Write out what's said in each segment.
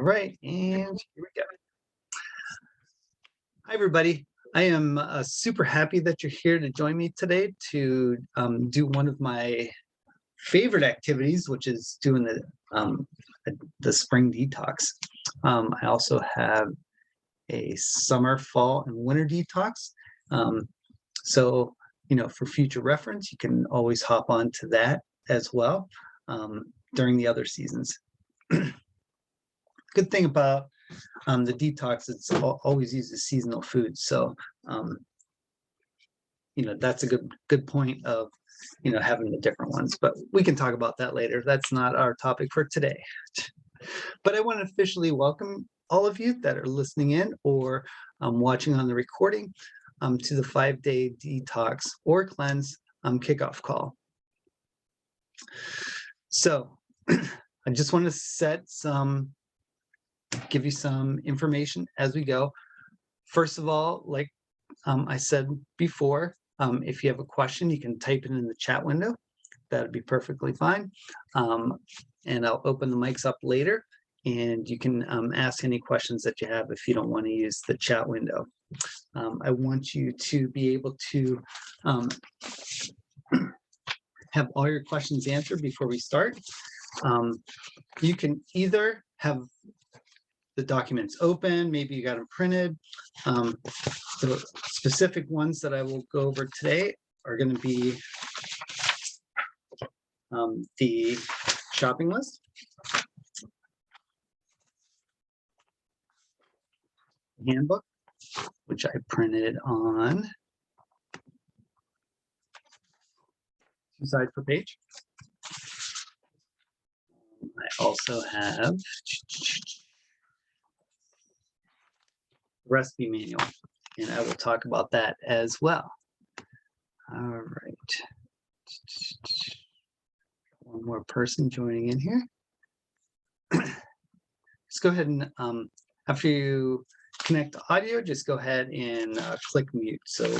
All right, and here we go. Hi, everybody. I am super happy that you're here to join me today to do one of my favorite activities, which is doing the spring detox. I also have a summer, fall, and winter detox. So, for future reference, you can always hop on to that as well during the other seasons. Good thing about the detox, it's always uses seasonal foods. So, that's a good point of, having the different ones, but we can talk about that later. That's not our topic for today. But I want to officially welcome all of you that are listening in or watching on the recording to the 5-day detox or cleanse kickoff call. So I just want to give you some information as we go. First of all, like I said before, if you have a question, you can type it in the chat window. That would be perfectly fine. And I'll open the mics up later, and you can ask any questions that you have if you don't want to use the chat window. I want you to be able to have all your questions answered before we start. You can either have the documents open, maybe you got them printed. The specific ones that I will go over today are going to be the shopping list, handbook, which I printed on 2 sides per page. I also have recipe manual, and I will talk about that as well. All right. One more person joining in here. Just go ahead and after you connect the audio, just go ahead and click mute. So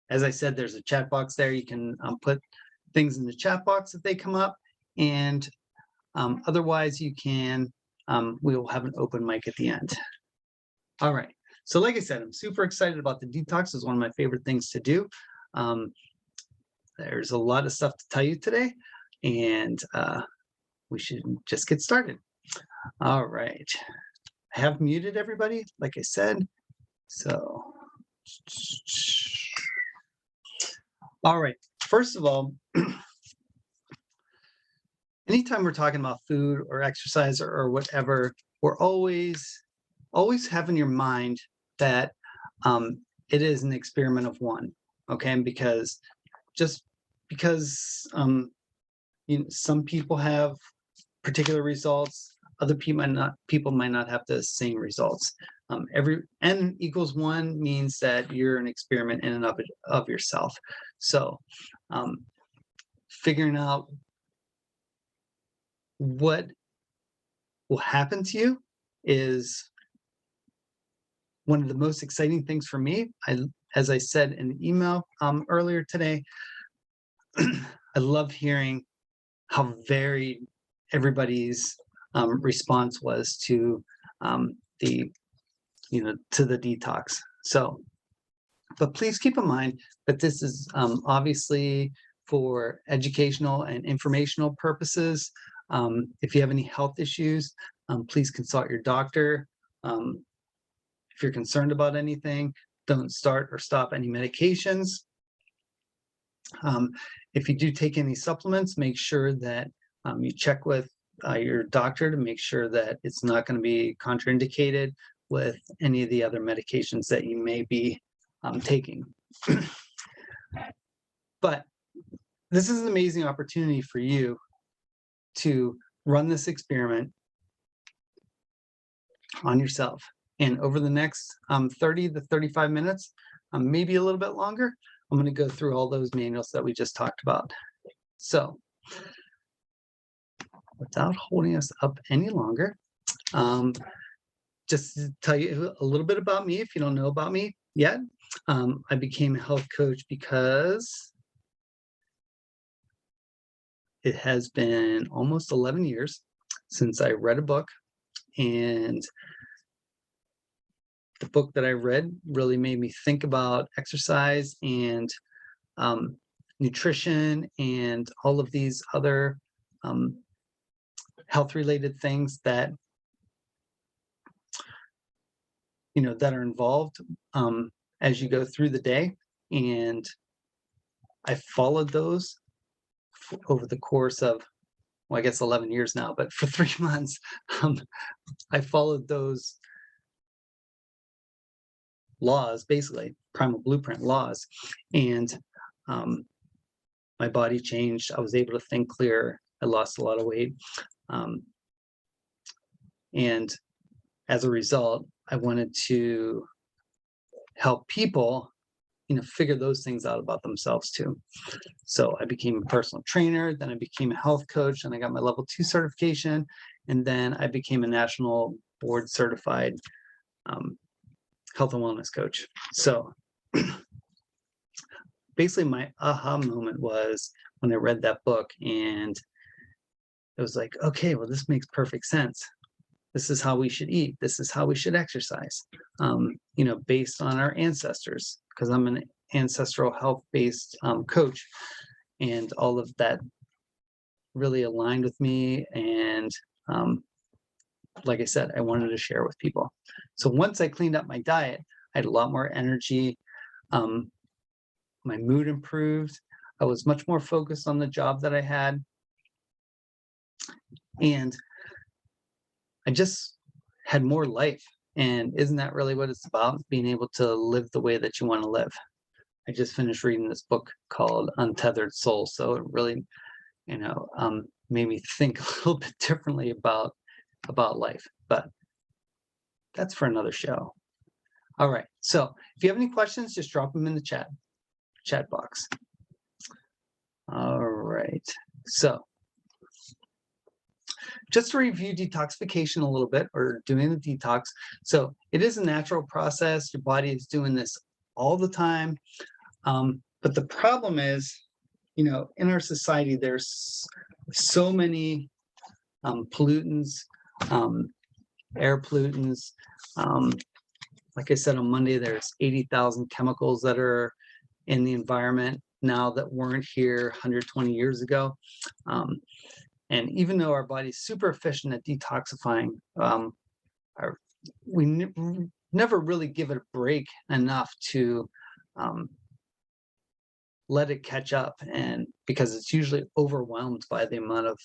as I said, there's a chat box there. You can put things in the chat box if they come up, and otherwise you can, we will have an open mic at the end. All right. So like I said, I'm super excited about the detox. It's one of my favorite things to do. There's a lot of stuff to tell you today, and we should just get started. All right. I have muted everybody, like I said. So, all right. First of all, anytime we're talking about food or exercise or whatever, we're always have in your mind that it is an experiment of one, okay? And because some people have particular results, other people might not have the same results. Every n equals 1 means that you're an experiment in and of yourself. So figuring out what will happen to you is one of the most exciting things for me. As I said in the email earlier today, I love hearing how varied everybody's response was to the detox. So, but please keep in mind that this is obviously for educational and informational purposes. If you have any health issues, please consult your doctor. If you're concerned about anything, don't start or stop any medications. If you do take any supplements, make sure that you check with your doctor to make sure that it's not going to be contraindicated with any of the other medications that you may be taking. But this is an amazing opportunity for you to run this experiment on yourself. And over the next 30 to 35 minutes, maybe a little bit longer, I'm going to go through all those manuals that we just talked about. So without holding us up any longer, just to tell you a little bit about me, if you don't know about me yet, I became a health coach because it has been almost 11 years since I read a book And the book that I read really made me think about exercise and nutrition and all of these other health-related things that that are involved as you go through the day. And I followed those over the course of, well, I guess 11 years now, but for 3 months, I followed those laws, basically primal blueprint laws, and my body changed. I was able to think clearer. I lost a lot of weight, and as a result, I wanted to help people figure those things out about themselves too. So I became a personal trainer, then I became a health coach, and I got my level 2 certification, and then I became a national board certified health and wellness coach. So basically my aha moment was when I read that book, and it was like, okay, well, this makes perfect sense. This is how we should eat. This is how we should exercise, based on our ancestors, because I'm an ancestral health-based coach, and all of that really aligned with me. And like I said, I wanted to share with people. So once I cleaned up my diet, I had a lot more energy. My mood improved. I was much more focused on the job that I had. And I just had more life. And isn't that really what it's about? Being able to live the way that you want to live. I just finished reading this book called Untethered Soul. So it really, made me think a little bit differently about life. But that's for another show. All right. So if you have any questions, just drop them in the chat box. All right. So just to review detoxification a little bit, or doing the detox. So it is a natural process. Your body is doing this all the time. But the problem is, in our society, there's so many pollutants, air pollutants. Like I said on Monday, there's 80,000 chemicals that are in the environment now that weren't here 120 years ago. And even though our body's super efficient at detoxifying, we never really give it a break enough to let it catch up, and because it's usually overwhelmed by the amount of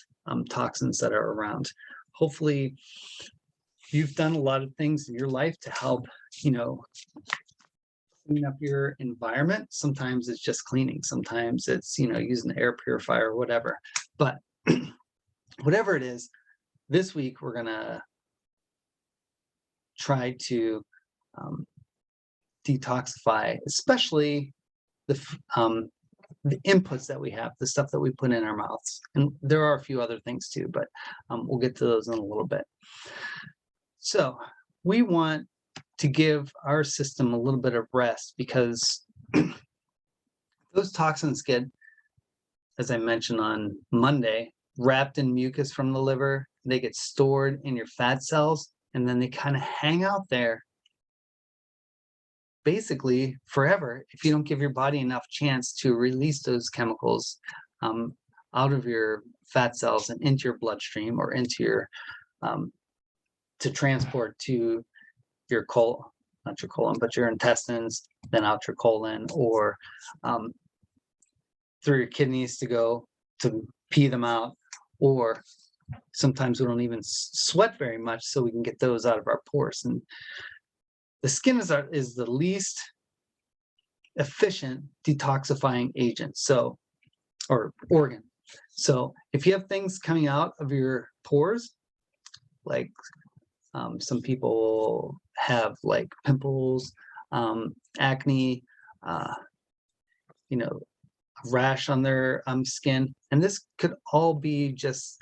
toxins that are around. Hopefully you've done a lot of things in your life to help, clean up your environment. Sometimes it's just cleaning. Sometimes it's, using the air purifier or whatever. But whatever it is, this week we're going to try to detoxify, especially the inputs that we have, the stuff that we put in our mouths. And there are a few other things too, but we'll get to those in a little bit. So we want to give our system a little bit of rest, because those toxins get, as I mentioned on Monday, wrapped in mucus from the liver. They get stored in your fat cells, and then they kind of hang out there basically forever if you don't give your body enough chance to release those chemicals out of your fat cells and into your bloodstream, or into your to transport to your colon, not your colon, but your intestines, then out your colon, or through your kidneys to go to pee them out. Or sometimes we don't even sweat very much, so we can get those out of our pores. And the skin is the least efficient detoxifying agent, or organ. So if you have things coming out of your pores, like some people have like pimples, acne, a rash on their skin, and this could all be just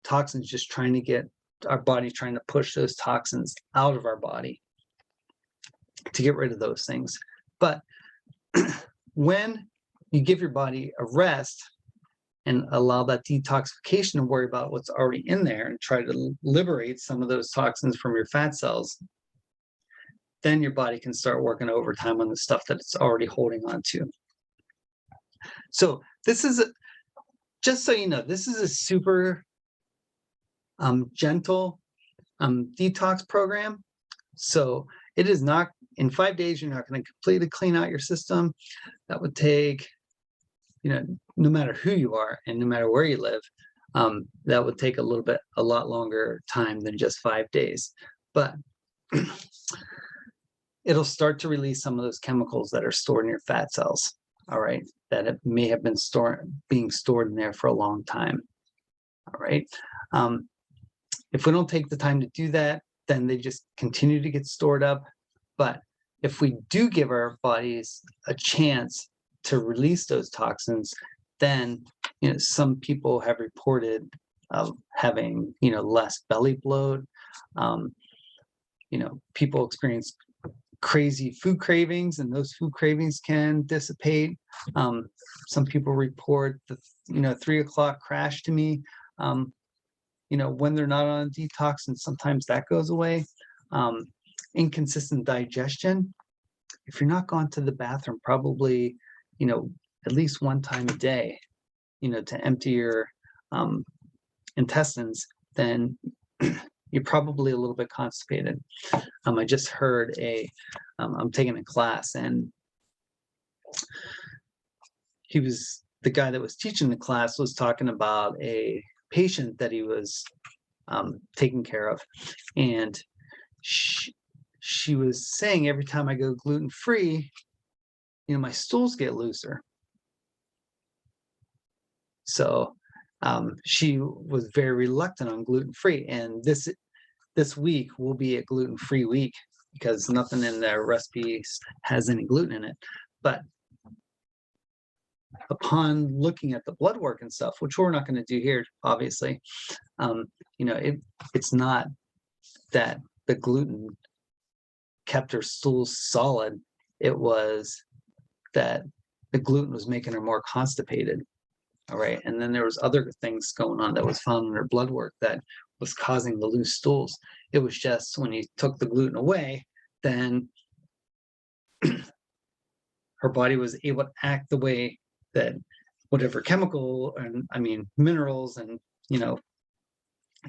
toxins, just trying to get our body, trying to push those toxins out of our body to get rid of those things. But when you give your body a rest, and allow that detoxification to worry about what's already in there and try to liberate some of those toxins from your fat cells, then your body can start working overtime on the stuff that it's already holding on to. So this is, just so you know, this is a super gentle detox program. So it is not, in 5 days, you're not going to completely clean out your system. That would take, no matter who you are and no matter where you live, that would take a lot longer time than just 5 days. But it'll start to release some of those chemicals that are stored in your fat cells, all right, that it may have been being stored in there for a long time, all right? If we don't take the time to do that, then they just continue to get stored up. But if we do give our bodies a chance to release those toxins, then some people have reported having less belly bloat. People experience crazy food cravings, and those food cravings can dissipate. Some people report the 3 o'clock crash to me. When they're not on detox, and sometimes that goes away. Inconsistent digestion. If you're not going to the bathroom, probably, at least one time a day, to empty your intestines, then you're probably a little bit constipated. I just heard I'm taking a class, and the guy that was teaching the class was talking about a patient that he was taking care of, and she was saying, every time I go gluten-free, my stools get looser. So she was very reluctant on gluten-free, and this week will be a gluten-free week because nothing in their recipes has any gluten in it. But upon looking at the blood work and stuff, which we're not going to do here, obviously, it's not that the gluten kept her stools solid. It was that the gluten was making her more constipated. All right. And then there was other things going on that was found in her blood work that was causing the loose stools. It was just when you took the gluten away, then her body was able to act the way that whatever chemical and minerals and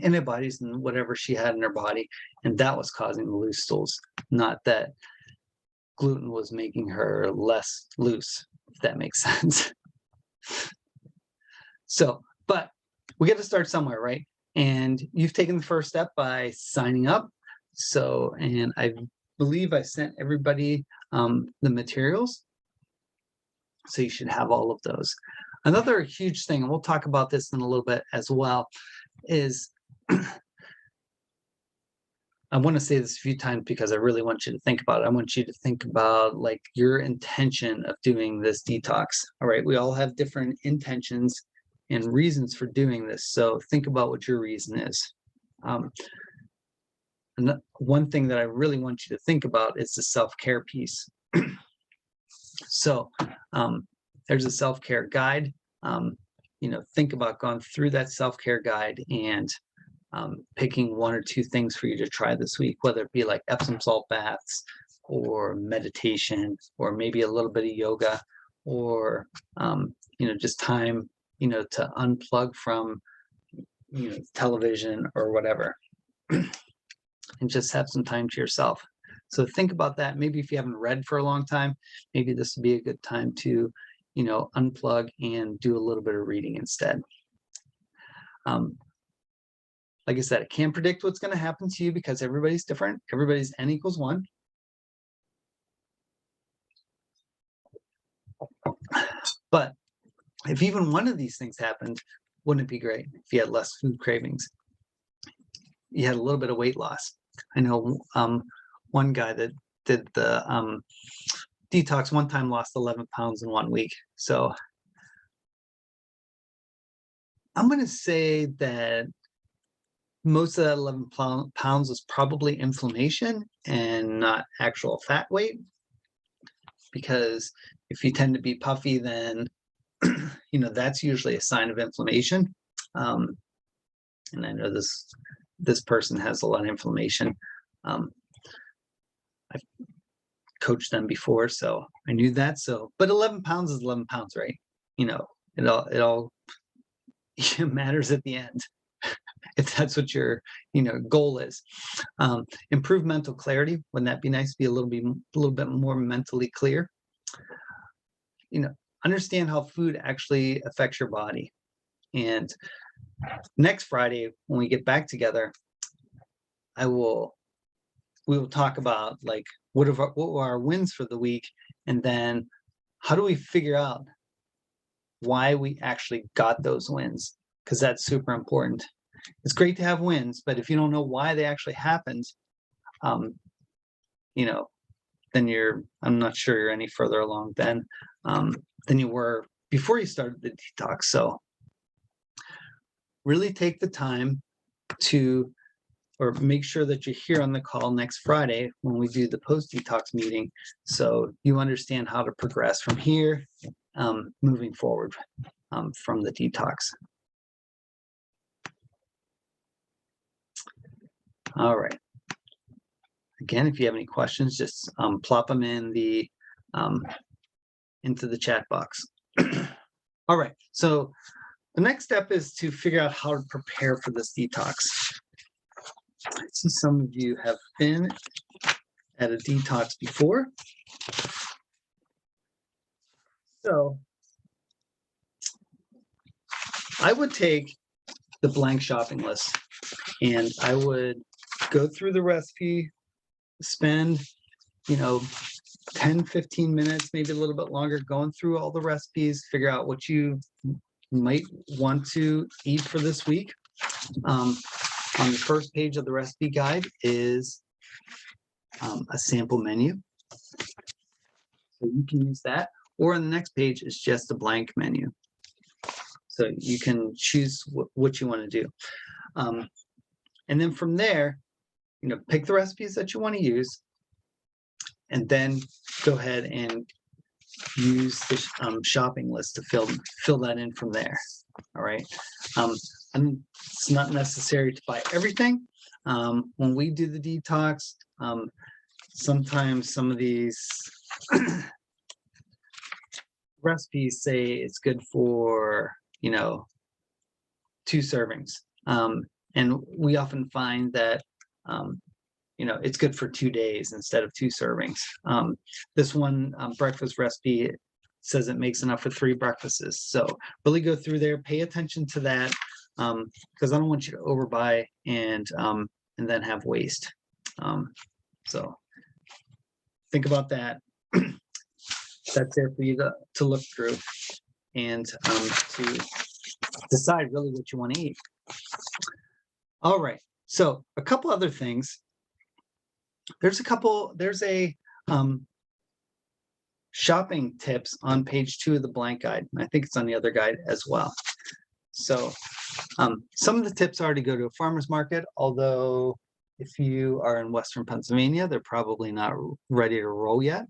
antibodies and whatever she had in her body, and that was causing the loose stools, not that gluten was making her less loose, if that makes sense. So, but we got to start somewhere, right? And you've taken the first step by signing up. So, and I believe I sent everybody the materials. So you should have all of those. Another huge thing, and we'll talk about this in a little bit as well, is I want to say this a few times because I really want you to think about it. I want you to think about like your intention of doing this detox. All right. We all have different intentions and reasons for doing this. So think about what your reason is. And one thing that I really want you to think about is the self-care piece. So there's a self-care guide. Think about going through that self-care guide and picking 1 or 2 things for you to try this week, whether it be like Epsom salt baths or meditation, or maybe a little bit of yoga, or just time to unplug from television or whatever, and just have some time to yourself. So think about that. Maybe if you haven't read for a long time, maybe this would be a good time to unplug and do a little bit of reading instead. Like I said, I can't predict what's going to happen to you because everybody's different. Everybody's N equals 1. But if even one of these things happened, wouldn't it be great if you had less food cravings? You had a little bit of weight loss. I know one guy that did the detox one time lost 11 pounds in 1 week. So I'm going to say that most of that 11 pounds was probably inflammation and not actual fat weight. Because if you tend to be puffy, then that's usually a sign of inflammation. And I know this person has a lot of inflammation. I've coached them before, so I knew that. So, but 11 pounds is 11 pounds, right? It all matters at the end. If that's what your goal is. Improve mental clarity. Wouldn't that be nice to be a little bit more mentally clear? Understand how food actually affects your body. And next Friday, when we get back together, we will talk about like what were our wins for the week, and then how do we figure out why we actually got those wins, because that's super important. It's great to have wins, but if you don't know why they actually happened, then I'm not sure you're any further along than you were before you started the detox. So really take the time or make sure that you're here on the call next Friday when we do the post-detox meeting, so you understand how to progress from here, moving forward from the detox. All right. Again, if you have any questions, just plop them in into the chat box. All right. So the next step is to figure out how to prepare for this detox. I see some of you have been at a detox before. So I would take the blank shopping list and I would go through the recipe, spend 10, 15 minutes, maybe a little bit longer, going through all the recipes, figure out what you might want to eat for this week. On the first page of the recipe guide is a sample menu. So you can use that. Or on the next page is just a blank menu. So you can choose what you want to do. And then from there, pick the recipes that you want to use, and then go ahead and use the shopping list to fill that in from there. All right. And it's not necessary to buy everything. When we do the detox, sometimes some of these recipes say it's good for 2 servings, and we often find that it's good for 2 days instead of 2 servings. This one breakfast recipe says it makes enough for 3 breakfasts. So really go through there, pay attention to that, because I don't want you to overbuy and then have waste. So think about that. That's there for you to look through and to decide really what you want to eat. All right. So a couple other things. There's a shopping tips on page 2 of the blank guide. And I think it's on the other guide as well. So some of the tips are to go to a farmer's market, although if you are in Western Pennsylvania, they're probably not ready to roll yet.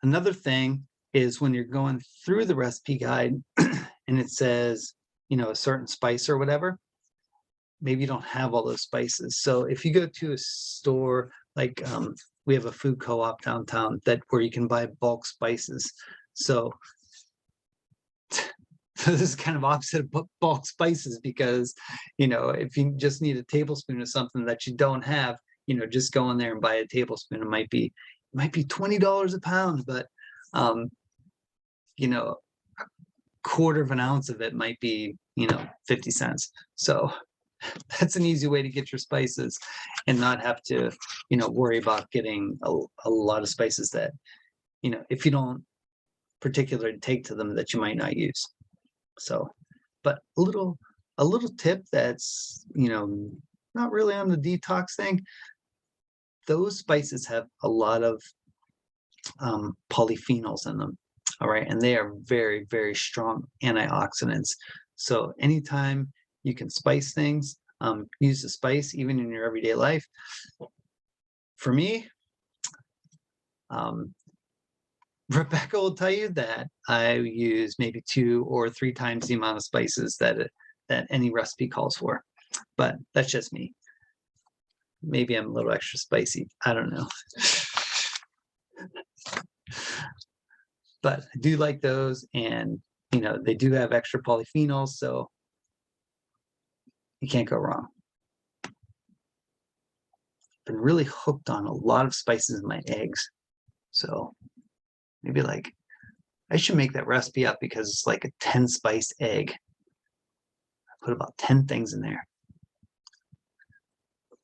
Another thing is when you're going through the recipe guide and it says, a certain spice or whatever, maybe you don't have all those spices. So if you go to a store, like we have a food co-op downtown where you can buy bulk spices. So this is kind of opposite of bulk spices, because, if you just need a tablespoon of something that you don't have, just go in there and buy a tablespoon. It might be $20 a pound, but, a quarter of an ounce of it might be, 50 cents. So that's an easy way to get your spices and not have to, worry about getting a lot of spices that, if you don't particularly take to them, that you might not use. So, but a little tip that's, not really on the detox thing. Those spices have a lot of polyphenols in them. All right. And they are very, very strong antioxidants. So anytime you can spice things, use the spice even in your everyday life. For me, Rebecca will tell you that I use maybe 2 or 3 times the amount of spices that any recipe calls for, but that's just me. Maybe I'm a little extra spicy. I don't know. But I do like those, and they do have extra polyphenols, so you can't go wrong. Been really hooked on a lot of spices in my eggs, so maybe like I should make that recipe up because it's like a 10 spice egg. I put about 10 things in there.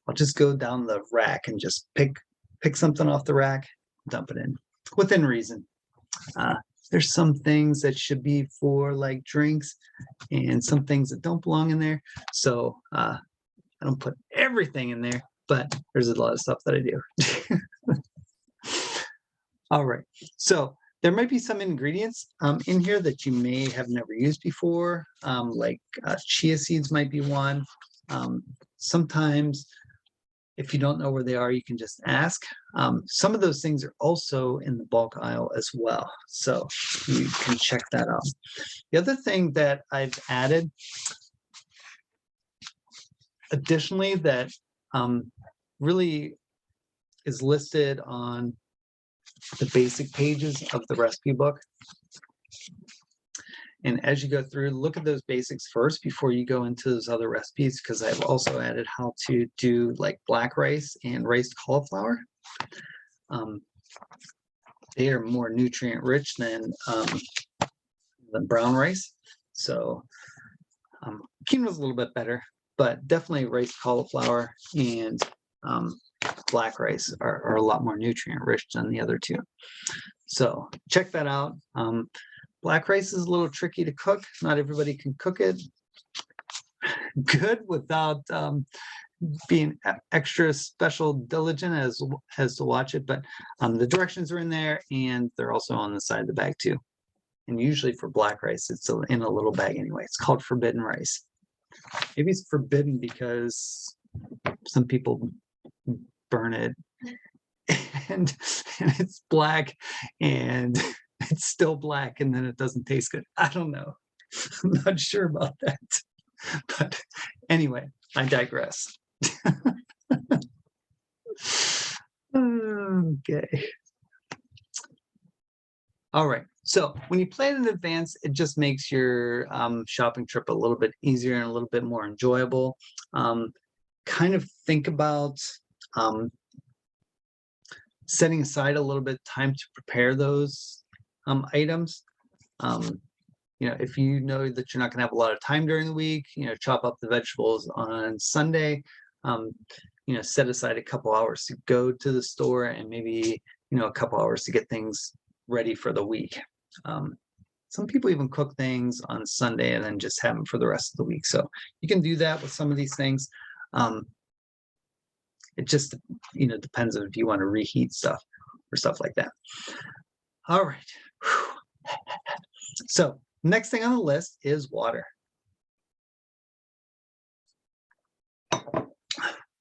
I'll just go down the rack and just pick something off the rack, dump it in within reason. There's some things that should be for like drinks and some things that don't belong in there. So I don't put everything in there, but there's a lot of stuff that I do. All right. So there might be some ingredients in here that you may have never used before, like chia seeds might be one. Sometimes if you don't know where they are, you can just ask. Some of those things are also in the bulk aisle as well, so you can check that out. The other thing that I've added additionally that really is listed on the basic pages of the recipe book. And as you go through, look at those basics first before you go into those other recipes, because I've also added how to do like black rice and raised cauliflower. They are more nutrient rich than brown rice. So quinoa is a little bit better, but definitely raised cauliflower and black rice are a lot more nutrient rich than the other two. So check that out. Black rice is a little tricky to cook. Not everybody can cook it good without being extra special diligent as to watch it. But the directions are in there, and they're also on the side of the bag too. And usually for black rice, it's in a little bag anyway. It's called forbidden rice. Maybe it's forbidden because some people burn it and it's black and it's still black and then it doesn't taste good. I don't know. I'm not sure about that. But anyway, I digress. Okay. All right. So when you plan in advance, it just makes your shopping trip a little bit easier and a little bit more enjoyable. Kind of think about setting aside a little bit of time to prepare those items. If you know that you're not going to have a lot of time during the week, chop up the vegetables on Sunday. Set aside a couple hours to go to the store and maybe a couple hours to get things ready for the week. Some people even cook things on Sunday and then just have them for the rest of the week. So you can do that with some of these things. It just depends on if you want to reheat stuff or stuff like that. All right. So next thing on the list is water.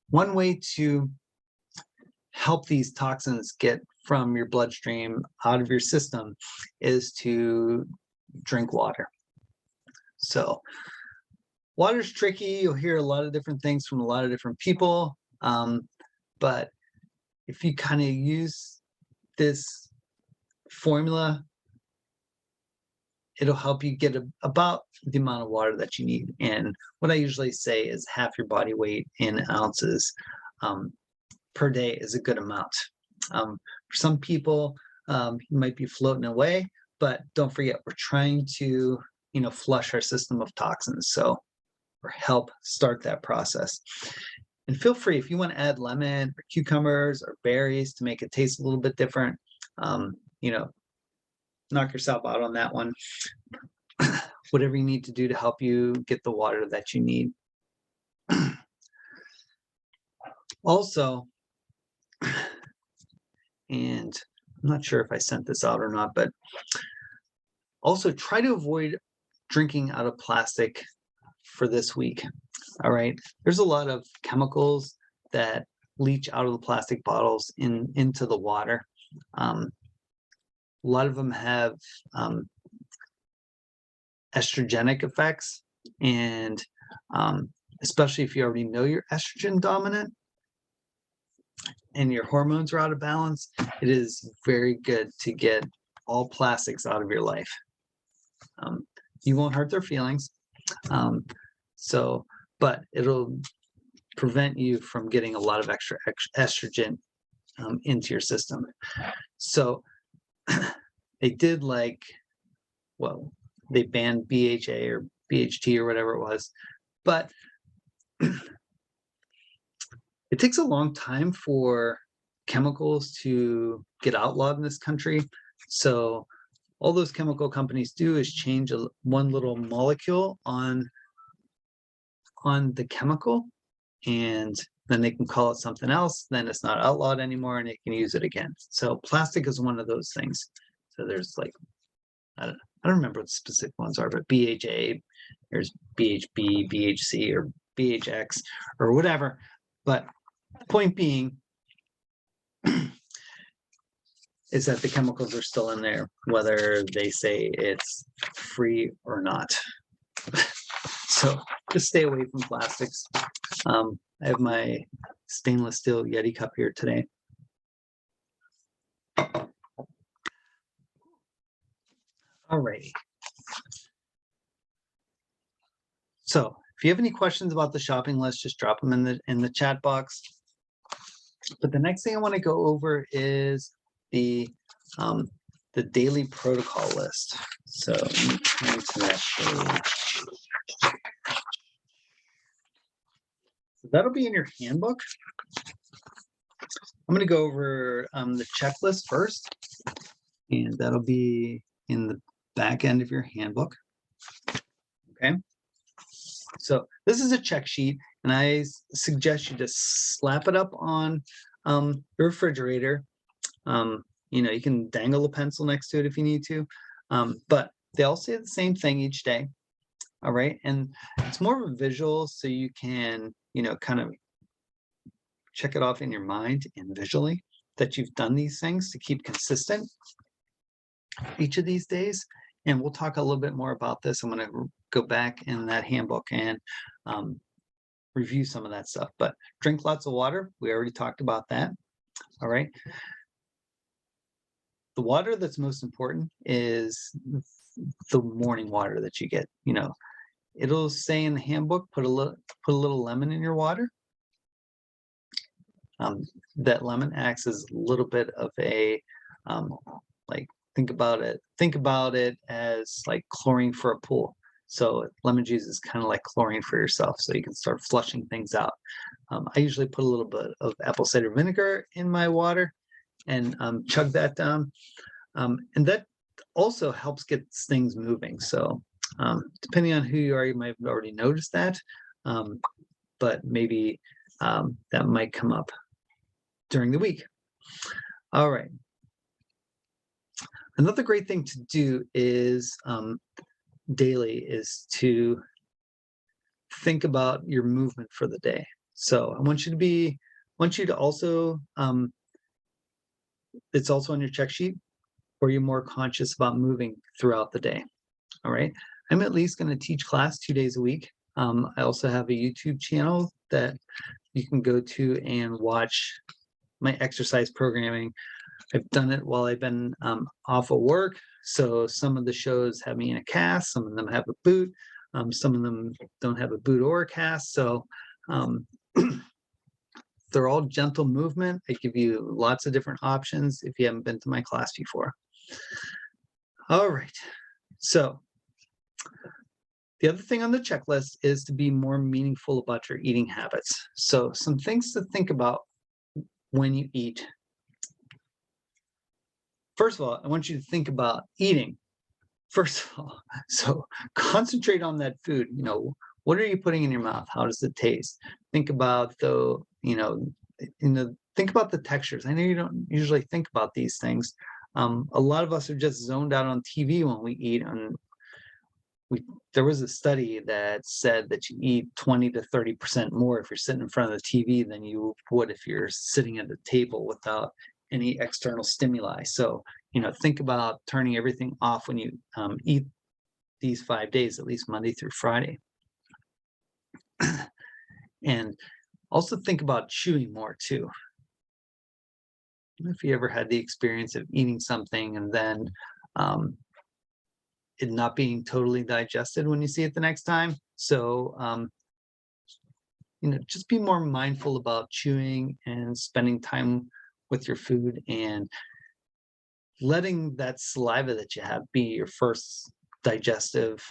One way to help these toxins get from your bloodstream out of your system is to drink water. So water's tricky. You'll hear a lot of different things from a lot of different people. But if you kind of use this formula, it'll help you get about the amount of water that you need. And what I usually say is half your body weight in ounces per day is a good amount. For some people, you might be floating away, but don't forget, we're trying to, flush our system of toxins. So, or help start that process. And feel free, if you want to add lemon or cucumbers or berries to make it taste a little bit different, knock yourself out on that one. Whatever you need to do to help you get the water that you need. Also, and I'm not sure if I sent this out or not, but also try to avoid drinking out of plastic for this week. All right. There's a lot of chemicals that leach out of the plastic bottles into the water. a lot of them have estrogenic effects, and especially if you already know you're estrogen dominant and your hormones are out of balance, it is very good to get all plastics out of your life. You won't hurt their feelings, but it'll prevent you from getting a lot of extra estrogen into your system. So they did they banned BHA or BHT or whatever it was, but it takes a long time for chemicals to get outlawed in this country. So all those chemical companies do is change one little molecule on the chemical, and then they can call it something else. Then it's not outlawed anymore, and they can use it again. So plastic is one of those things. So there's I don't remember what the specific ones are, but BHA, there's BHB, BHC, or BHX, or whatever. But the point being is that the chemicals are still in there, whether they say it's free or not. So just stay away from plastics. I have my stainless steel Yeti cup here today. Alrighty. So if you have any questions about the shopping list, just drop them in the chat box. But the next thing I want to go over is the daily protocol list. So let me turn to that page. So that'll be in your handbook. I'm going to go over the checklist first, and that'll be in the back end of your handbook. Okay. So this is a check sheet, and I suggest you just slap it up on your refrigerator. You can dangle a pencil next to it if you need to, but they all say the same thing each day. All right, and it's more of a visual, so you can kind of check it off in your mind and visually that you've done these things to keep consistent each of these days. And we'll talk a little bit more about this. I'm going to go back in that handbook and review some of that stuff. But drink lots of water. We already talked about that. All right. The water that's most important is the morning water that you get. It'll say in the handbook, put a little lemon in your water. That lemon acts as a little bit of a think about it as like chlorine for a pool. So lemon juice is kind of like chlorine for yourself, so you can start flushing things out. I usually put a little bit of apple cider vinegar in my water and chug that down, and that also helps get things moving. So depending on who you are, you might have already noticed that, but maybe that might come up during the week. All right. Another great thing to do is daily is to think about your movement for the day. So I want you to also, it's also on your check sheet, where you're more conscious about moving throughout the day. All right. I'm at least going to teach class 2 days a week. I also have a YouTube channel that you can go to and watch my exercise programming. I've done it while I've been off of work. So some of the shows have me in a cast, some of them have a boot, some of them don't have a boot or a cast. So they're all gentle movement. I give you lots of different options if you haven't been to my class before. All right. So the other thing on the checklist is to be more meaningful about your eating habits. So some things to think about when you eat. First of all, I want you to think about eating. First of all, so concentrate on that food. What are you putting in your mouth? How does it taste? Think about think about the textures. I know you don't usually think about these things. A lot of us are just zoned out on TV when we eat. And there was a study that said that you eat 20 to 30% more if you're sitting in front of the TV than you would if you're sitting at a table without any external stimuli. So, think about turning everything off when you eat these 5 days, at least Monday through Friday. And also think about chewing more too. If you ever had the experience of eating something and then it not being totally digested when you see it the next time. So, just be more mindful about chewing and spending time with your food and letting that saliva that you have be your first digestive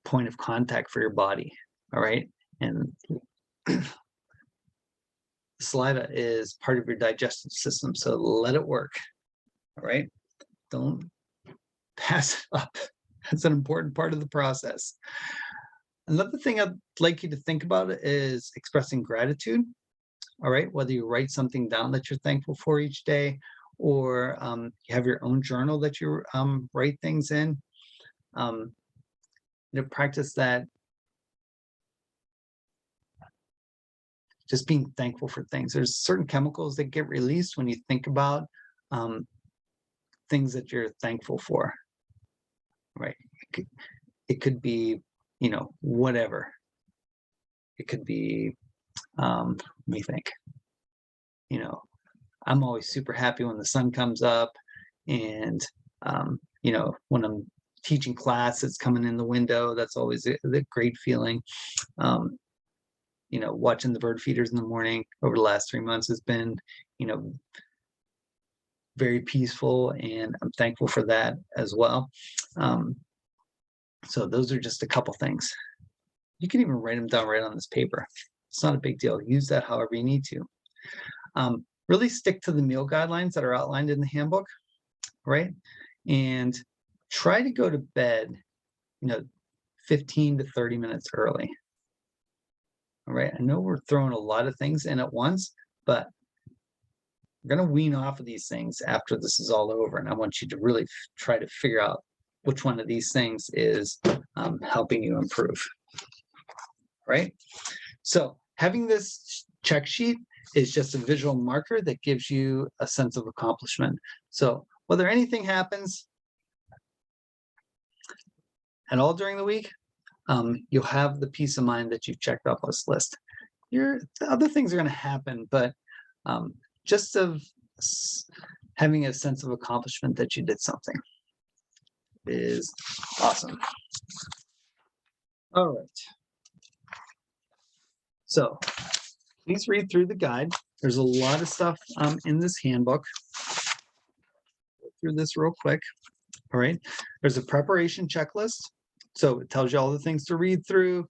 point of contact for your body. All right. And saliva is part of your digestive system. So let it work. All right. Don't pass it up. That's an important part of the process. Another thing I'd like you to think about is expressing gratitude. All right. Whether you write something down that you're thankful for each day, or you have your own journal that you write things in. Practice that. Just being thankful for things. There's certain chemicals that get released when you think about things that you're thankful for. Right. It could be, whatever. It could be, let me think. I'm always super happy when the sun comes up, and when I'm teaching class, it's coming in the window. That's always a great feeling. Watching the bird feeders in the morning over the last 3 months has been, very peaceful, and I'm thankful for that as well. So those are just a couple things. You can even write them down right on this paper. It's not a big deal. Use that however you need to. Really stick to the meal guidelines that are outlined in the handbook, right? And try to go to bed, 15 to 30 minutes early. All right. I know we're throwing a lot of things in at once, but we're going to wean off of these things after this is all over. And I want you to really try to figure out which one of these things is helping you improve. Right. So having this check sheet is just a visual marker that gives you a sense of accomplishment. So whether anything happens at all during the week, you'll have the peace of mind that you've checked off this list. The other things are going to happen, but just of having a sense of accomplishment that you did something is awesome. All right. So please read through the guide. There's a lot of stuff in this handbook. Go through this real quick. All right. There's a preparation checklist. So it tells you all the things to read through.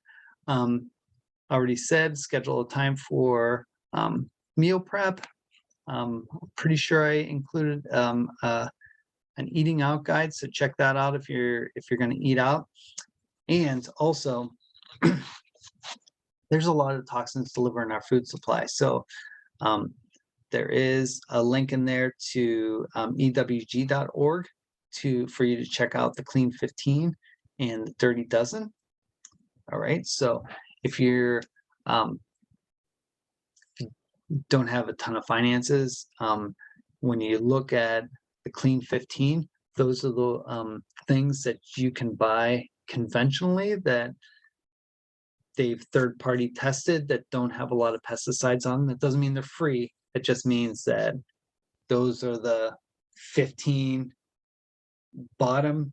Already said, schedule a time for meal prep. Pretty sure I included an eating out guide, so check that out if you're going to eat out. And also, there's a lot of toxins to liver in our food supply. So there is a link in there to ewg.org for you to check out the Clean 15 and the Dirty Dozen. All right. So if you're don't have a ton of finances, when you look at the Clean 15, those are the things that you can buy conventionally that they've third-party tested that don't have a lot of pesticides on them. That doesn't mean they're free. It just means that those are the 15 bottom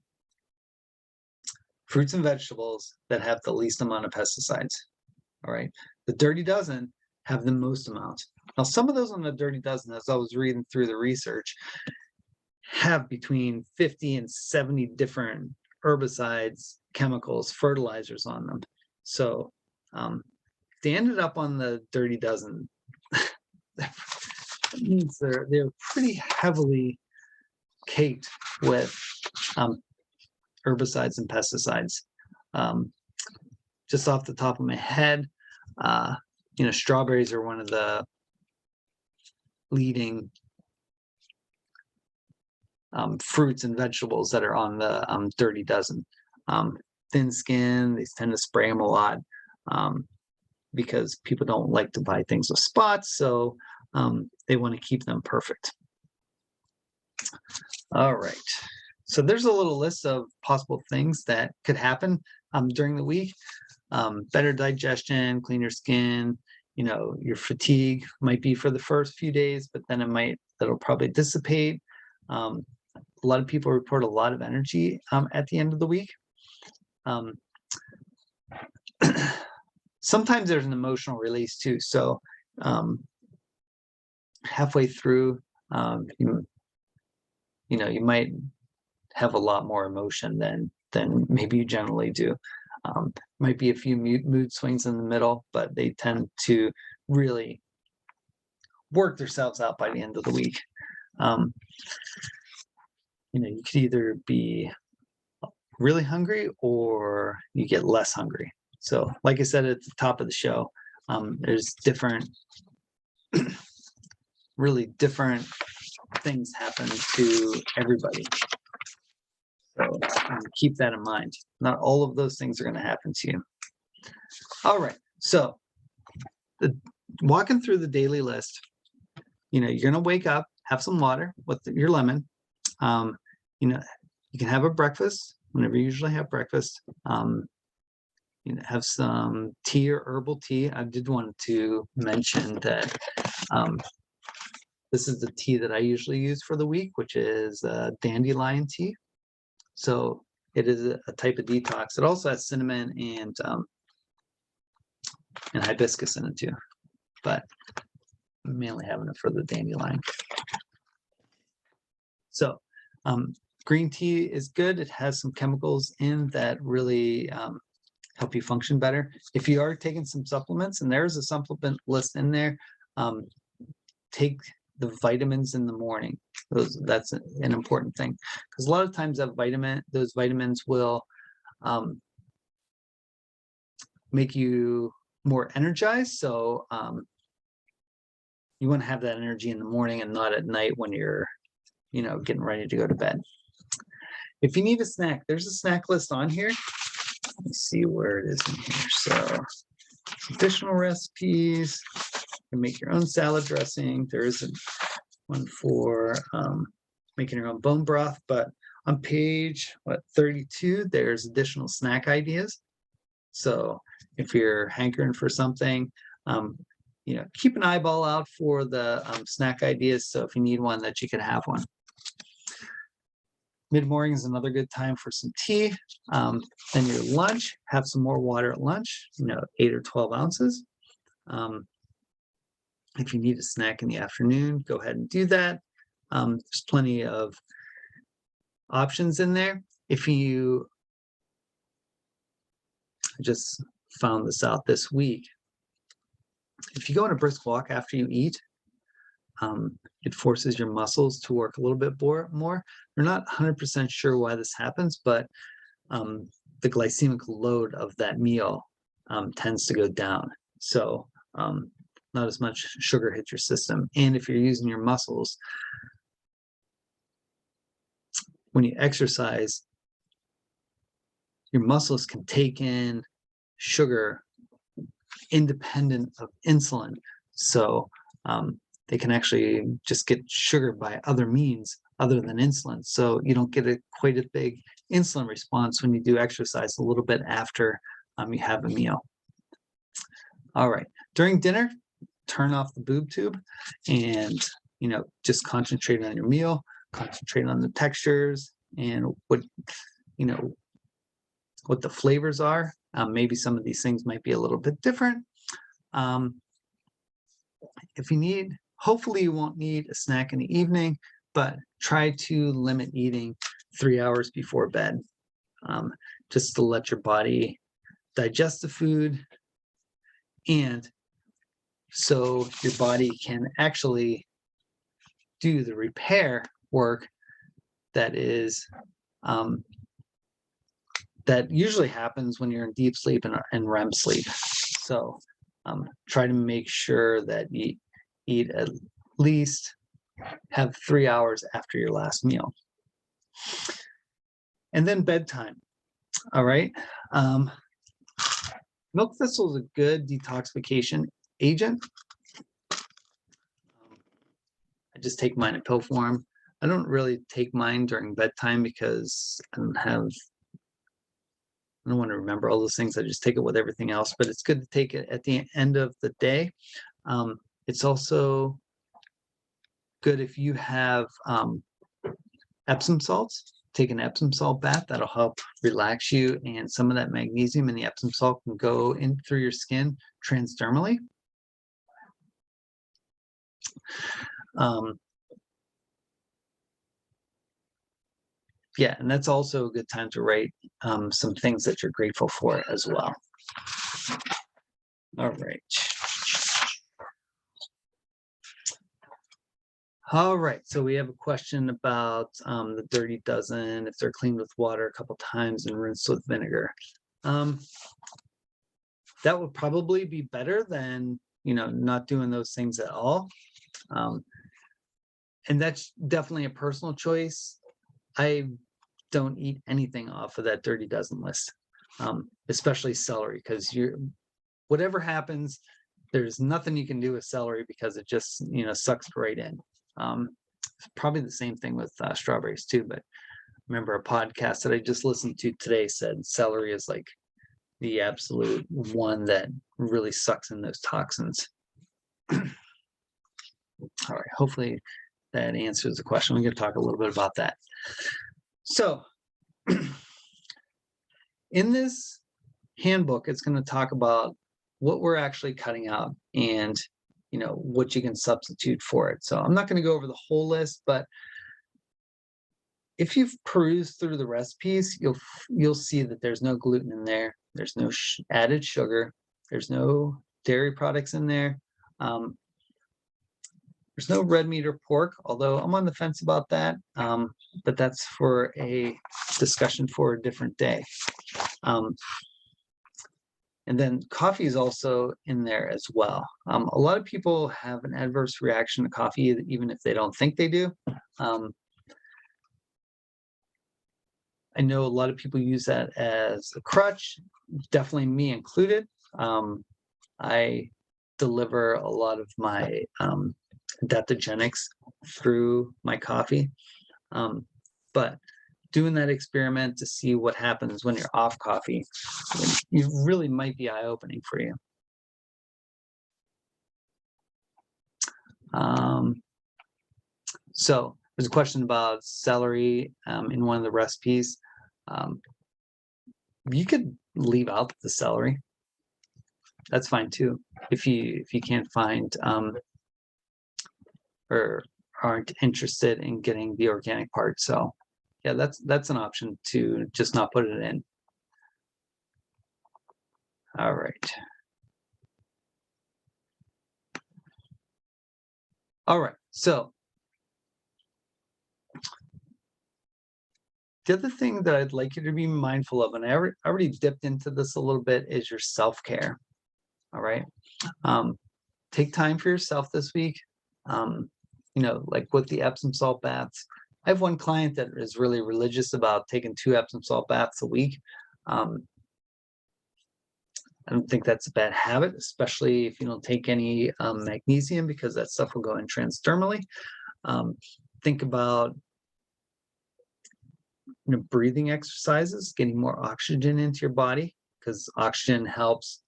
fruits and vegetables that have the least amount of pesticides. All right. The Dirty Dozen have the most amount. Now, some of those on the Dirty Dozen, as I was reading through the research, have between 50 and 70 different herbicides, chemicals, fertilizers on them. So they ended up on the Dirty Dozen. That means they're pretty heavily caked with herbicides and pesticides. Just off the top of my head, strawberries are one of the leading fruits and vegetables that are on the Dirty Dozen. Thin skin, they tend to spray them a lot because people don't like to buy things with spots, so they want to keep them perfect. All right. So there's a little list of possible things that could happen during the week. Better digestion, cleaner skin, your fatigue might be for the first few days, but then that'll probably dissipate. A lot of people report a lot of energy at the end of the week. Sometimes there's an emotional release too. So halfway through, you might have a lot more emotion than maybe you generally do. Might be a few mood swings in the middle, but they tend to really work themselves out by the end of the week. You could either be really hungry or you get less hungry. So like I said at the top of the show, there's really different things happen to everybody. So keep that in mind. Not all of those things are going to happen to you. All right. So walking through the daily list, you're going to wake up, have some water with your lemon. You can have a breakfast whenever you usually have breakfast. Have some tea or herbal tea. I did want to mention that this is the tea that I usually use for the week, which is dandelion tea. So it is a type of detox. It also has cinnamon and hibiscus in it too, but I'm mainly having it for the dandelion. So green tea is good. It has some chemicals in that really help you function better. If you are taking some supplements, and there's a supplement list in there, take the vitamins in the morning. That's an important thing, because a lot of times those vitamins will make you more energized. So you want to have that energy in the morning and not at night when you're getting ready to go to bed. If you need a snack, there's a snack list on here. Let me see where it is in here. So additional recipes. You can make your own salad dressing. There is one for making your own bone broth, but on page 32, there's additional snack ideas. So if you're hankering for something, keep an eyeball out for the snack ideas. So if you need one, that you can have one. Mid-morning is another good time for some tea. Then your lunch, have some more water at lunch, 8 or 12 ounces. If you need a snack in the afternoon, go ahead and do that. There's plenty of options in there. I just found this out this week. If you go on a brisk walk after you eat, it forces your muscles to work a little bit more. We're not 100% sure why this happens, but the glycemic load of that meal tends to go down. So not as much sugar hits your system. And if you're using your muscles, when you exercise, your muscles can take in sugar independent of insulin. So they can actually just get sugar by other means other than insulin. So you don't get quite a big insulin response when you do exercise a little bit after you have a meal. All right. During dinner, turn off the boob tube and, just concentrate on your meal, concentrate on the textures and what the flavors are. Maybe some of these things might be a little bit different. If you need, hopefully you won't need a snack in the evening, but try to limit eating 3 hours before bed, just to let your body digest the food, and so your body can actually do the repair work that usually happens when you're in deep sleep and REM sleep. So try to make sure that you eat at least have 3 hours after your last meal. And then bedtime. All right. Milk thistle is a good detoxification agent. I just take mine in pill form. I don't really take mine during bedtime because I don't want to remember all those things. I just take it with everything else, but it's good to take it at the end of the day. It's also good if you have Epsom salts. Take an Epsom salt bath. That'll help relax you, and some of that magnesium in the Epsom salt can go in through your skin transdermally. Yeah, and that's also a good time to write some things that you're grateful for as well. All right. All right, so we have a question about the dirty dozen, if they're cleaned with water a couple times and rinsed with vinegar. That would probably be better than, not doing those things at all. And that's definitely a personal choice. I don't eat anything off of that dirty dozen list, especially celery, because whatever happens, there's nothing you can do with celery because it just, sucks right in. Probably the same thing with strawberries too, but remember a podcast that I just listened to today said celery is like the absolute one that really sucks in those toxins. All right, hopefully that answers the question. We're going to talk a little bit about that. So in this handbook, it's going to talk about what we're actually cutting out and what you can substitute for it. So I'm not going to go over the whole list, but if you've perused through the recipes, you'll see that there's no gluten in there. There's no added sugar. There's no dairy products in there. There's no red meat or pork, although I'm on the fence about that. But that's for a discussion for a different day. And then coffee is also in there as well. A lot of people have an adverse reaction to coffee, even if they don't think they do. I know a lot of people use that as a crutch, definitely me included. I deliver a lot of my adaptogenics through my coffee. But doing that experiment to see what happens when you're off coffee, it really might be eye-opening for you. So there's a question about celery in one of the recipes. You could leave out the celery. That's fine too, if you can't find or aren't interested in getting the organic part. So yeah, that's an option to just not put it in. All right. All right, so the other thing that I'd like you to be mindful of, and I already dipped into this a little bit, is your self-care. All right. Take time for yourself this week. Like with the Epsom salt baths. I have one client that is really religious about taking 2 Epsom salt baths a week. I don't think that's a bad habit, especially if you don't take any magnesium, because that stuff will go in transdermally. Think about breathing exercises, getting more oxygen into your body, because oxygen helps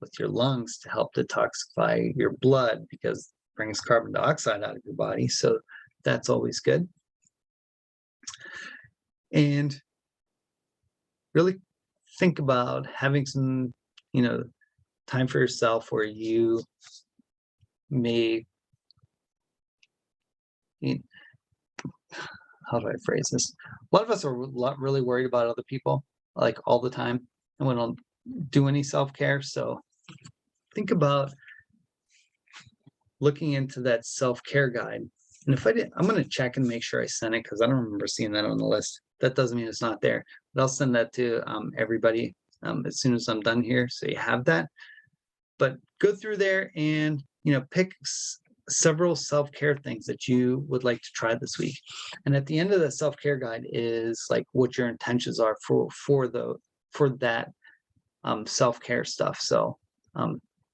with your lungs to help detoxify your blood, because it brings carbon dioxide out of your body. So that's always good. And really think about having some, time for yourself where you may, how do I phrase this? A lot of us are really worried about other people, like all the time, and we don't do any self-care. So think about looking into that self-care guide. And if I did, I'm going to check and make sure I sent it, because I don't remember seeing that on the list. That doesn't mean it's not there, but I'll send that to everybody as soon as I'm done here, so you have that. But go through there and pick several self-care things that you would like to try this week. And at the end of the self-care guide is like what your intentions are for that self-care stuff. So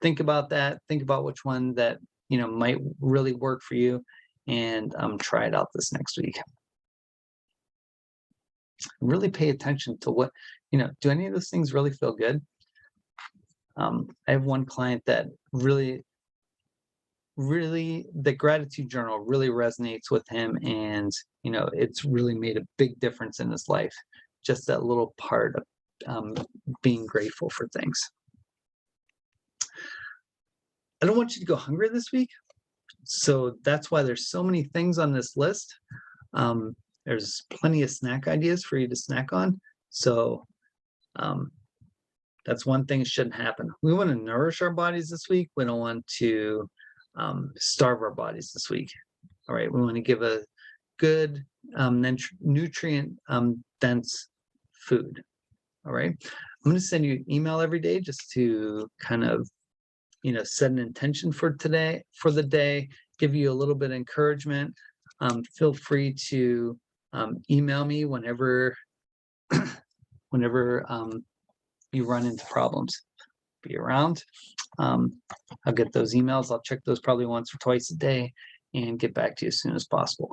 think about that. Think about which one that might really work for you, and try it out this next week. Really pay attention to what, do any of those things really feel good? I have one client that really, the gratitude journal really resonates with him, and it's really made a big difference in his life. Just that little part of being grateful for things. I don't want you to go hungry this week, so that's why there's so many things on this list. There's plenty of snack ideas for you to snack on. So that's one thing that shouldn't happen. We want to nourish our bodies this week. We don't want to starve our bodies this week. All right, we want to give a good nutrient dense food. All right, I'm going to send you an email every day just to kind of set an intention for today, for the day, give you a little bit of encouragement. Feel free to email me whenever you run into problems. Be around. I'll get those emails. I'll check those probably once or twice a day and get back to you as soon as possible.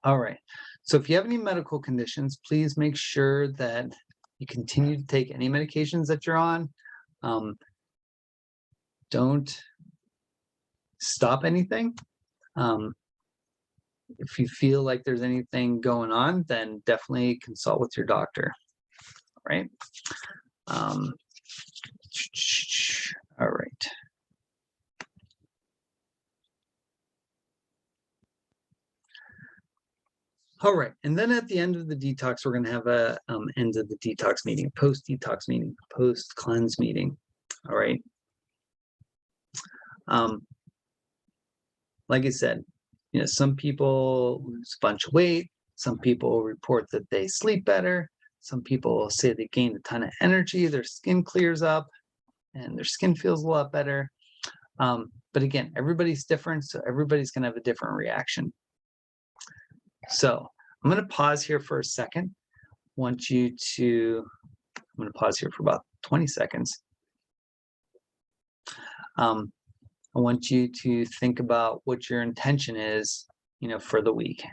All right. So if you have any medical conditions, please make sure that you continue to take any medications that you're on. Don't stop anything. If you feel like there's anything going on, then definitely consult with your doctor. All right. All right. All right. And then at the end of the detox, we're going to have a end of the detox meeting, post-detox meeting, post-cleanse meeting. All right. Like I said, some people lose a bunch of weight. Some people report that they sleep better. Some people say they gain a ton of energy. Their skin clears up and their skin feels a lot better. But again, everybody's different. So everybody's going to have a different reaction. So I'm going to pause here for a second. I'm going to pause here for about 20 seconds. I want you to think about what your intention is, for the week.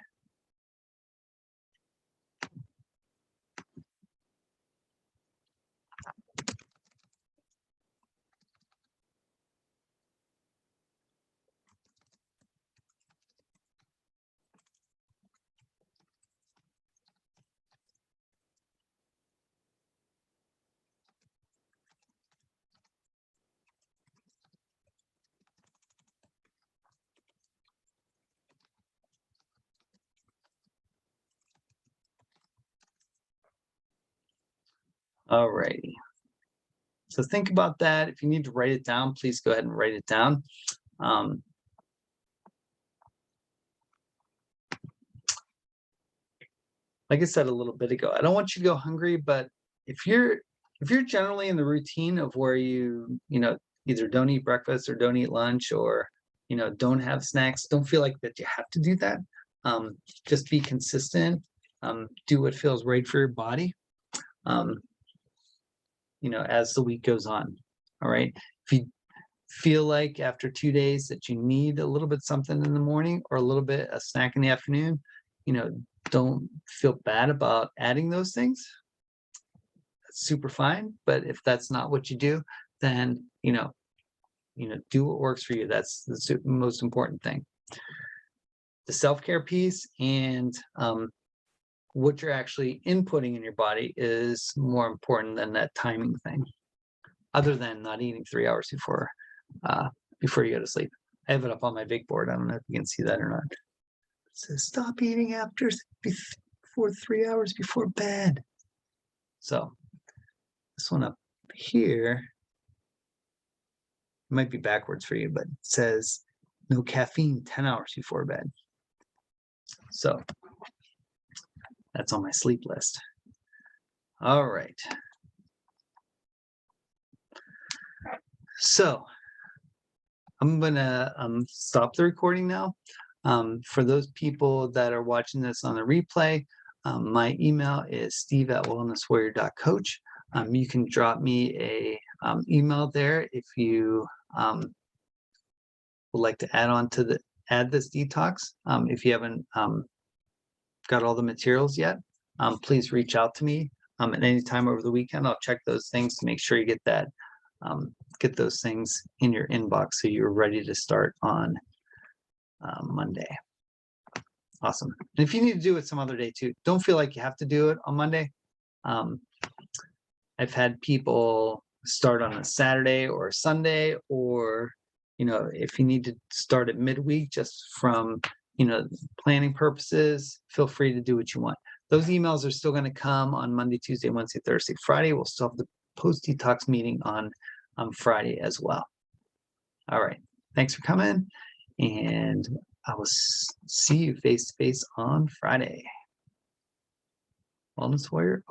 All righty. So think about that. If you need to write it down, please go ahead and write it down. Like I said a little bit ago, I don't want you to go hungry, but if you're generally in the routine of where you either don't eat breakfast or don't eat lunch, or don't have snacks, don't feel like that you have to do that. Just be consistent. Do what feels right for your body. As the week goes on. All right. If you feel like after 2 days that you need a little bit something in the morning or a little bit a snack in the afternoon, don't feel bad about adding those things. That's super fine. But if that's not what you do, then do what works for you. That's the most important thing. The self-care piece and what you're actually inputting in your body is more important than that timing thing, other than not eating 3 hours before you go to sleep. I have it up on my big board. I don't know if you can see that or not. It says stop eating before 3 hours before bed. So this one up here might be backwards for you, but it says no caffeine 10 hours before bed. So that's on my sleep list. All right. So I'm gonna stop the recording now. For those people that are watching this on the replay, my email is steve@wellnesswarrior.coach. You can drop me a email there if you would like to add on to add this detox. If you haven't got all the materials yet, please reach out to me at any time over the weekend. I'll check those things to make sure you get those things in your inbox so you're ready to start on Monday. Awesome. And if you need to do it some other day too, don't feel like you have to do it on Monday. I've had people start on a Saturday or a Sunday, or, if you need to start at midweek just from, planning purposes, feel free to do what you want. Those emails are still going to come on Monday, Tuesday, Wednesday, Thursday, Friday. We'll still have the post-detox meeting on Friday as well. All right. Thanks for coming, and I will see you face to face on Friday. Wellness Warrior.